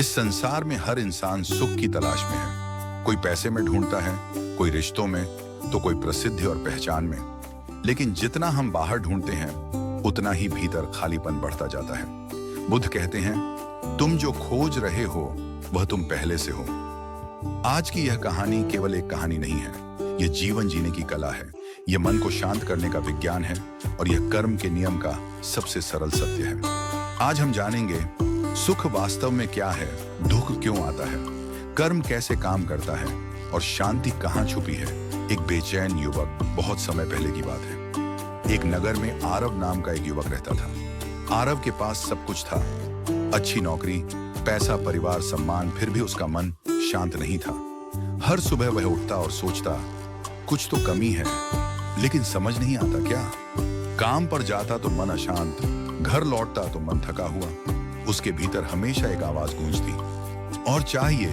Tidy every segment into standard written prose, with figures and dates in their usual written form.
इस संसार में हर इंसान सुख की तलाश में है। कोई पैसे में ढूंढता है, कोई रिश्तों में, तो कोई प्रसिद्धि और पहचान में। लेकिन जितना हम बाहर ढूंढते हैं उतना ही भीतर खालीपन बढ़ता जाता है। बुद्ध कहते हैं, तुम जो खोज रहे हो वह तुम पहले से हो। आज की यह कहानी केवल एक कहानी नहीं है, यह जीवन जीने की कला है, यह मन को शांत करने का विज्ञान है और यह कर्म के नियम का सबसे सरल सत्य है। आज हम जानेंगे सुख वास्तव में क्या है, दुख क्यों आता है, कर्म कैसे काम करता है और शांति कहाँ छुपी है। एक बेचैन युवक, बहुत समय पहले की बात है। एक नगर में आरव नाम का एक युवक रहता था। आरव के पास सब कुछ था, अच्छी नौकरी, पैसा, परिवार, सम्मान, फिर भी उसका मन शांत नहीं था। हर सुबह वह उठता और सोचता, कुछ तो कमी है, लेकिन समझ नहीं आता क्या। काम पर जाता तो मन अशांत, घर लौटता तो मन थका हुआ। उसके भीतर हमेशा एक आवाज गूंजती, और चाहिए,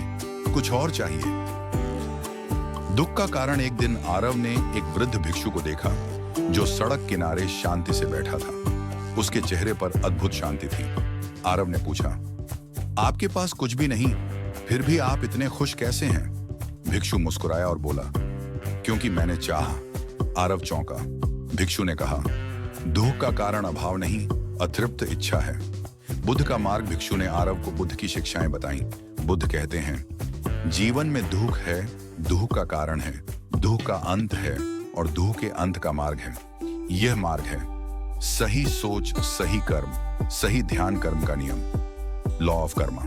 कुछ और चाहिए। दुख का कारण एक दिन आरव ने एक वृद्ध भिक्षु को देखा जो सड़क किनारे शांति से बैठा था। उसके चेहरे पर अद्भुत शांति थी। आरव ने पूछा, आपके पास कुछ भी नहीं, फिर भी आप इतने खुश कैसे हैं? भिक्षु मुस्कुराया और बोला, क्योंकि मैंने चाहा। आरव चौंका। भिक्षु ने कहा, दुख का कारण अभाव नहीं, अतृप्त इच्छा है। बुद्ध का मार्ग। भिक्षु ने आरव को बुद्ध की शिक्षाएं बताई। बुद्ध कहते हैं, जीवन में दुख है, दुख का कारण है, दुख का अंत है और दुख के अंत का मार्ग है। यह मार्ग है सही सोच, सही कर्म, सही ध्यान, कर्म का नियम, लॉ ऑफ कर्मा।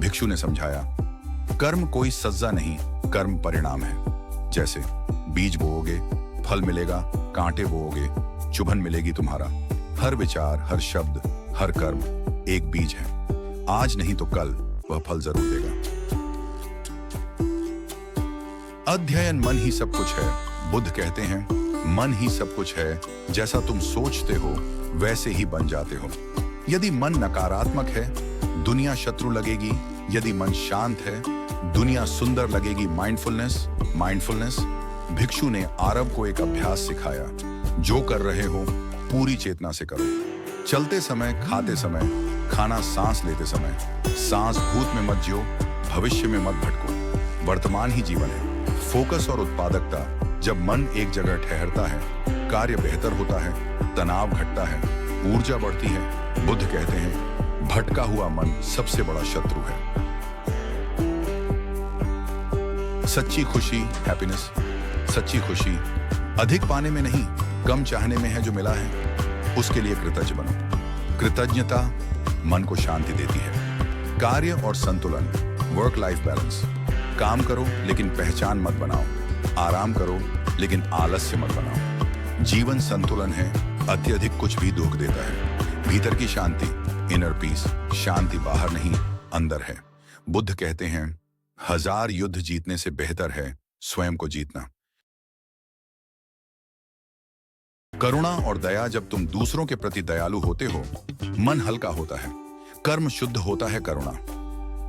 भिक्षु ने समझाया, कर्म कोई सज्जा नहीं, कर्म परिणाम है। जैसे बीज बोओगे, फल मिलेगा, कांटे बोओगे, चुभन मिलेगी तुम्हारा। हर विचार, हर शब्द, हर कर्म एक बीज है। आज नहीं तो कल वह फल जरूर देगा। अध्ययन मन ही सब कुछ है। बुद्ध कहते हैं, मन ही सब कुछ है, जैसा तुम सोचते हो वैसे ही बन जाते हो। यदि मन नकारात्मक है, दुनिया शत्रु लगेगी। यदि मन शांत है, दुनिया सुंदर लगेगी। Mindfulness, mindfulness. भिक्षु ने आरव को एक अभ्यास सिखाया, जो कर रहे हो पूरी चेतना से करो। चलते समय, खाते समय, खाना, सांस लेते समय। सांस भूत में मत जियो, भविष्य में मत भटको। वर्तमान ही जीवन है। फोकस और उत्पादकता। जब मन एक जगह ठहरता है, कार्य बेहतर होता है, तनाव घटता है, ऊर्जा बढ़ती है। बुद्ध कहते हैं, भटका हुआ मन सबसे बड़ा शत्रु है। सच्ची खुशी, हैप्पीनेस, सच्ची खुशी अधिक पाने में नहीं, कम चाहने में है। जो मिला है उसके लिए कृतज्ञ बनो। कृतज्ञता मन को शांति देती है। कार्य और संतुलन, वर्क लाइफ बैलेंस। काम करो लेकिन पहचान मत बनाओ। आराम करो लेकिन आलस्य मत बनाओ। जीवन संतुलन है, अत्यधिक कुछ भी दुख देता है। भीतर की शांति, इनर पीस, शांति बाहर नहीं अंदर है। बुद्ध कहते हैं, 1000 युद्ध जीतने से बेहतर है स्वयं को जीतना। करुणा और दया। जब तुम दूसरों के प्रति दयालु होते हो, मन हल्का होता है, कर्म शुद्ध होता है। करुणा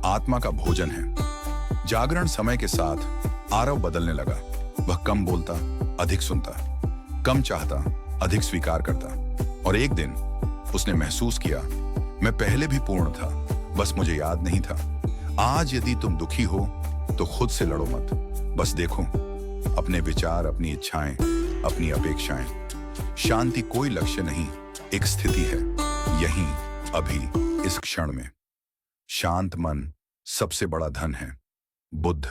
आत्मा का भोजन है। जागरण। समय के साथ आरव बदलने लगा। वह कम बोलता, अधिक सुनता, कम चाहता, अधिक स्वीकार करता। और एक दिन उसने महसूस किया, मैं पहले भी पूर्ण था, बस मुझे याद नहीं था। आज यदि तुम दुखी हो तो खुद से लड़ो मत, बस देखो अपने विचार, अपनी इच्छाएं, अपनी अपेक्षाएं। शांति कोई लक्ष्य नहीं, एक स्थिति है, यहीं, अभी, इस क्षण में। शांत मन सबसे बड़ा धन है। बुद्ध।